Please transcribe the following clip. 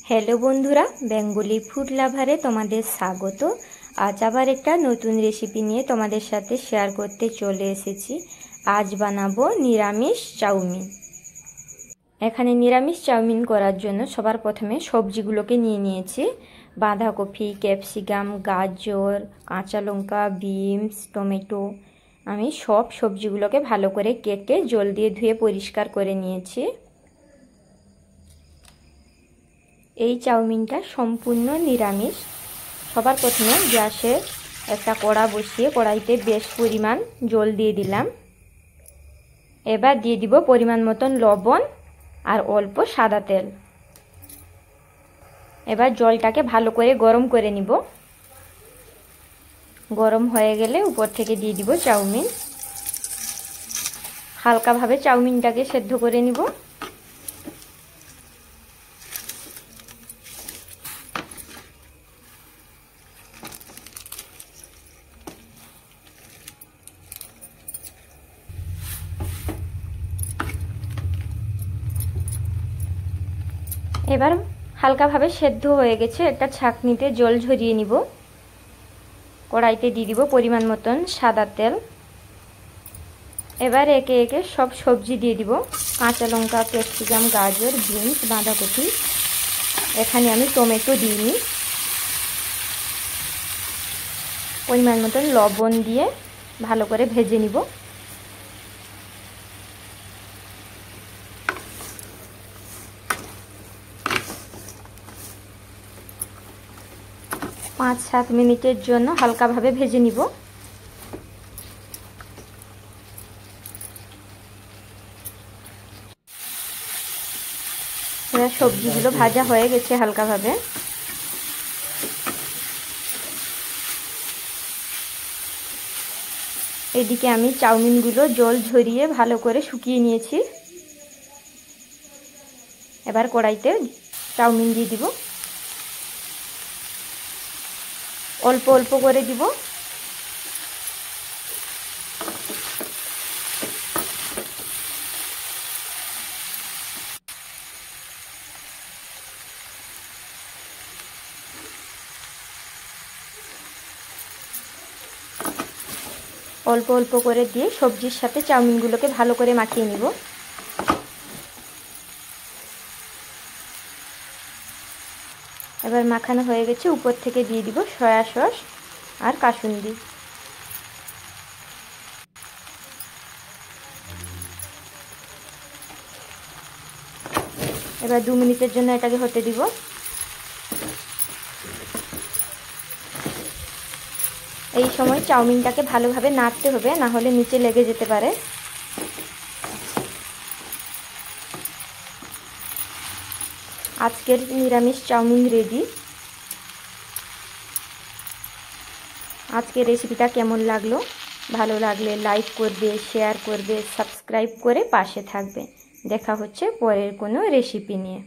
Hello বন্ধুরা, Bengali food লাভারে তোমাদের স্বাগত। আজ আবার একটা নতুন রেসিপি নিয়ে তোমাদের সাথে শেয়ার করতে চলে এসেছি। আজ বানাবো নিরামিষ চাউমিন। এখানে নিরামিষ চাউমিন করার জন্য সবার প্রথমে সবজিগুলোকে নিয়ে নিয়েছি। বাঁধাকপি, ক্যাপসিকাম, গাজর, কাঁচা লঙ্কা, বিনস, টমেটো। আমি সব সবজিগুলোকে ভালো করে কেটে জল দিয়ে ধুয়ে পরিষ্কার করে নিয়েছি। এই চাউমিনটা সম্পূর্ণ নিরামিষ। সবার প্রথমে গ্যাসে একটা কড়া বসিয়ে কড়াইতে বেশ পরিমাণ জল দিয়ে দিলাম। এবার দিয়ে দিব পরিমাণ মতন লবণ আর অল্প সাদা তেল। এবার জলটাকে ভালো করে গরম করে নিব। গরম হয়ে গেলে উপর থেকে দিয়ে দিব চাউমিন। হালকাভাবে চাউমিনটাকে সেদ্ধ করে নিব। এবার হালকাভাবে সেদ্ধ হয়ে গেছে, একটা ছাঁকনিতে জল ঝরিয়ে নিব। কড়াইতে দিয়ে দিব পরিমাণ মতন সাদা তেল। এবার একে একে সব সবজি দিয়ে দিব। কাঁচা লঙ্কা, ক্যাপসিকাম, গাজর, বিনস, বাঁধাকপি। এখানে আমি টমেটো দিইনি। পরিমাণ মতন লবণ দিয়ে ভালো করে ভেজে নিব। পাঁচ সাত মিনিটের জন্য হালকাভাবে ভেজে নিব। এবার সবজিগুলো ভাজা হয়ে গেছে হালকাভাবে। এদিকে আমি চাউমিনগুলো জল ঝরিয়ে ভালো করে শুকিয়ে নিয়েছি। এবার কড়াইতে চাউমিন দিয়ে দিব। অল্প অল্প করে দিব। অল্প অল্প করে দিয়ে সবজির সাথে চাউমিনগুলোকে ভালো করে মাখিয়ে নিব। এবার মাখানো হয়ে গেছে, উপর থেকে দিয়ে দিব সয়া সস আর কাসুন্দি। এবার 2 মিনিটের জন্য এটাকে হতে দিব। এই সময় চাউমিনটাকে ভালোভাবে নাড়তে হবে, না হলে নিচে লেগে যেতে পারে। আজকের নিরামিষ চাউমিন রেডি। আজকের রেসিপিটা কেমন লাগলো? ভালো লাগলে লাইক করবে, শেয়ার করবে, সাবস্ক্রাইব করে পাশে থাকবে। দেখা হচ্ছে পরের কোনো রেসিপি নিয়ে।